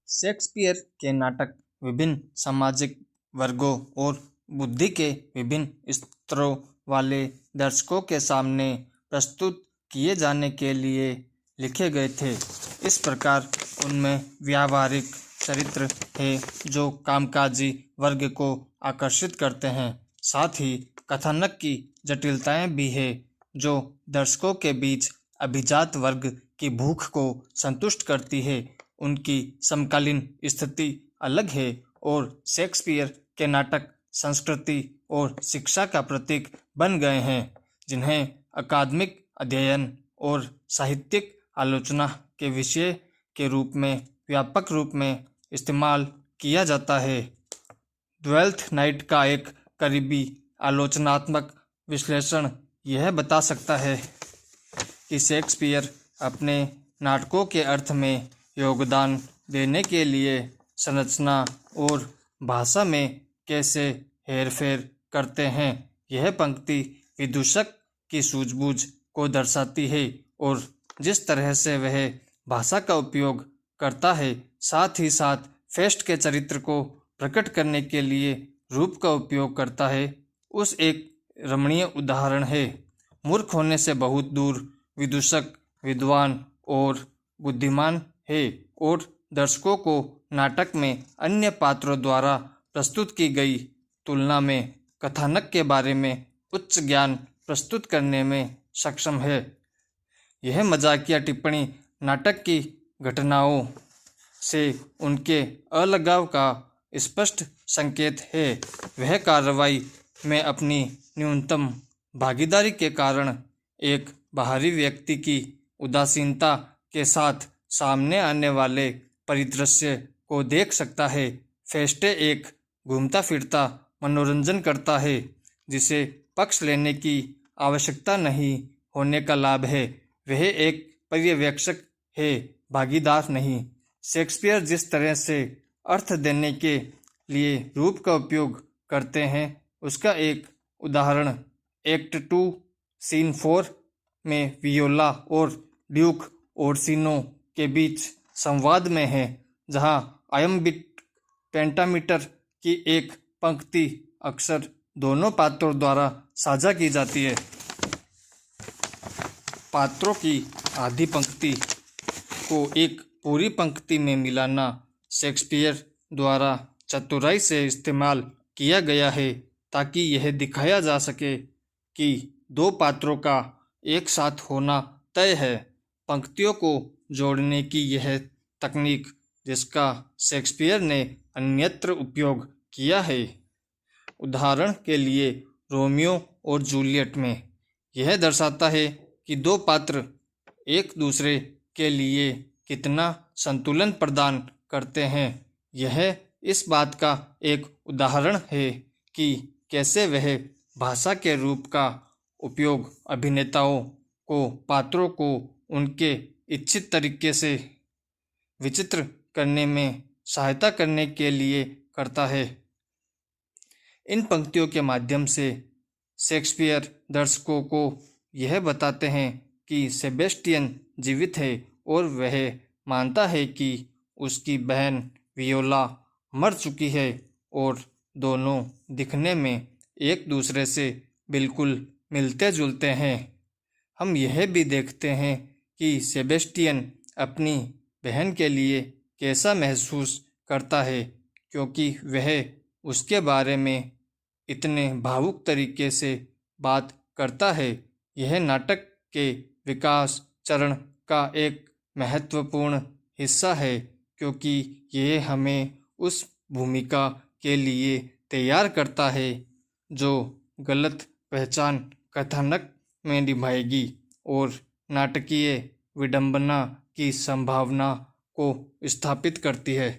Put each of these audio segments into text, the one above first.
Shakespeare के नाटक विभिन्न सामाजिक वर्गों और बुद्धि के विभिन्न स्तरों वाले दर्शकों के सामने प्रस्तुत किए जाने के लिए लिखे गए थे। इस प्रकार उनमें व्यावहारिक चरित्र हैं जो कामकाजी वर्ग को आकर्षित करते हैं। साथ ही कथानक की जटिलताएं भी हैं जो दर्शकों के बीच अभिजात वर्ग की भूख को संतुष्ट करती है। उनकी समकालीन स्थिति अलग है और शेक्सपियर के नाटक संस्कृति और शिक्षा का प्रतीक बन गए हैं, जिन्हें अकादमिक अध्ययन और साहित्यिक आलोचना के विषय के रूप में व्यापक रूप में इस्तेमाल किया जाता है। ट्वेल्थ नाइट का एक करीबी आलोचनात्मक विश्लेषण यह बता सकता है कि शेक्सपियर अपने नाटकों के अर्थ में योगदान देने के लिए संरचना और भाषा में कैसे हेरफेर करते हैं। यह पंक्ति विदूषक की सूझबूझ को दर्शाती है और जिस तरह से वह भाषा का उपयोग करता है, साथ ही साथ फेस्ट के चरित्र को प्रकट करने के लिए रूप का उपयोग करता है, उस एक रमणीय उदाहरण है। मूर्ख होने से बहुत दूर विदूषक विद्वान और बुद्धिमान है और दर्शकों को नाटक में अन्य पात्रों द्वारा प्रस्तुत की गई तुलना में कथानक के बारे में उच्च ज्ञान प्रस्तुत करने में सक्षम है। यह मजाकिया टिप्पणी नाटक की घटनाओं से उनके अलगाव का स्पष्ट संकेत है। वह कार्रवाई में अपनी न्यूनतम भागीदारी के कारण एक बाहरी व्यक्ति की उदासीनता के साथ सामने आने वाले परिदृश्य को देख सकता है। फेस्टे एक घूमता फिरता मनोरंजन करता है जिसे पक्ष लेने की आवश्यकता नहीं होने का लाभ है। वह एक पर्यवेक्षक है, भागीदार नहीं। शेक्सपियर जिस तरह से अर्थ देने के लिए रूप का उपयोग करते हैं, उसका एक उदाहरण एक्ट 2 सीन 4 में वियोला और ड्यूक ओर्सिनो के बीच संवाद में है, जहां आयम्बिक पेंटामीटर की एक पंक्ति अक्सर दोनों पात्रों द्वारा साझा की जाती है। पात्रों की आधी पंक्ति को एक पूरी पंक्ति में मिलाना शेक्सपियर द्वारा चतुराई से इस्तेमाल किया गया है ताकि यह दिखाया जा सके कि दो पात्रों का एक साथ होना तय है। पंक्तियों को जोड़ने की यह तकनीक जिसका शेक्सपियर ने अन्यत्र उपयोग किया है, उदाहरण के लिए रोमियो और जूलियट में, यह दर्शाता है कि दो पात्र एक दूसरे के लिए कितना संतुलन प्रदान करते हैं। यह इस बात का एक उदाहरण है कि कैसे वह भाषा के रूप का उपयोग अभिनेताओं को पात्रों को उनके इच्छित तरीके से विचित्र करने में सहायता करने के लिए करता है। इन पंक्तियों के माध्यम से शेक्सपियर दर्शकों को यह बताते हैं कि सेबेस्टियन जीवित है और वह मानता है कि उसकी बहन वियोला मर चुकी है और दोनों दिखने में एक दूसरे से बिल्कुल मिलते जुलते हैं। हम यह भी देखते हैं कि सेबेस्टियन अपनी बहन के लिए कैसा महसूस करता है, क्योंकि वह उसके बारे में इतने भावुक तरीके से बात करता है। यह नाटक के विकास चरण का एक महत्वपूर्ण हिस्सा है, क्योंकि यह हमें उस भूमिका के लिए तैयार करता है जो गलत पहचान कथानक में निभाएगी और नाटकीय विडंबना की संभावना को स्थापित करती है।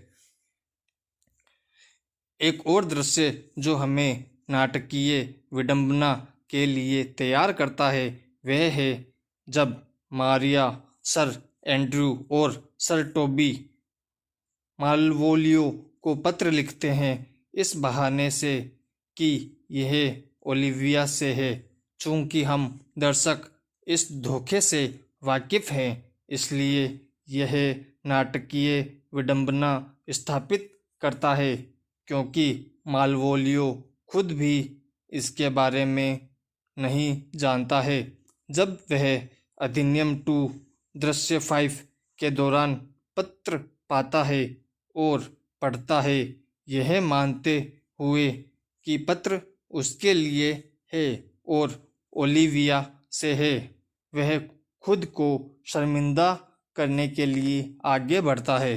एक और दृश्य जो हमें नाटकीय विडंबना के लिए तैयार करता है वह है जब मारिया सर एंड्रू और सर टोबी मालवोलियो को पत्र लिखते हैं, इस बहाने से कि यह ओलिविया से है। चूंकि हम दर्शक इस धोखे से वाकिफ हैं, इसलिए यह नाटकीय विडंबना स्थापित करता है, क्योंकि मालवोलियो खुद भी इसके बारे में नहीं जानता है। जब वह अधिनियम 2 दृश्य 5 के दौरान पत्र पाता है और पढ़ता है, यह मानते हुए कि पत्र उसके लिए है और ओलिविया से है, वह खुद को शर्मिंदा करने के लिए आगे बढ़ता है।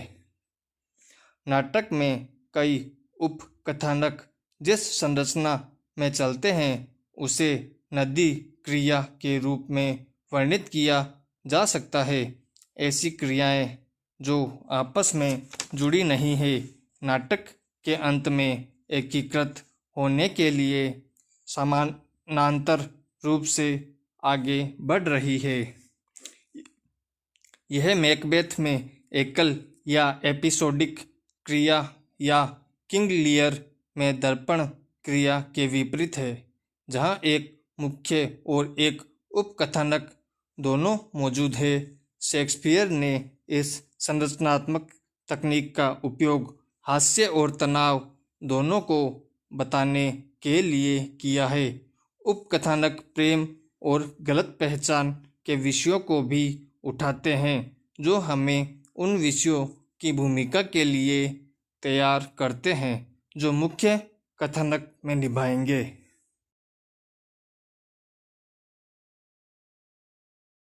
नाटक में कई उपकथानक जिस संरचना में चलते हैं उसे नदी क्रिया के रूप में वर्णित किया जा सकता है। ऐसी क्रियाएं जो आपस में जुड़ी नहीं है, नाटक के अंत में एकीकृत होने के लिए समानांतर रूप से आगे बढ़ रही है। यह मैकबेथ में एकल या एपिसोडिक क्रिया या किंग लियर में दर्पण क्रिया के विपरीत है, जहां एक मुख्य और एक उपकथानक दोनों मौजूद है। शेक्सपियर ने इस संरचनात्मक तकनीक का उपयोग हास्य और तनाव दोनों को बताने के लिए किया है। उपकथानक प्रेम और गलत पहचान के विषयों को भी उठाते हैं, जो हमें उन विषयों की भूमिका के लिए तैयार करते हैं जो मुख्य कथानक में निभाएंगे।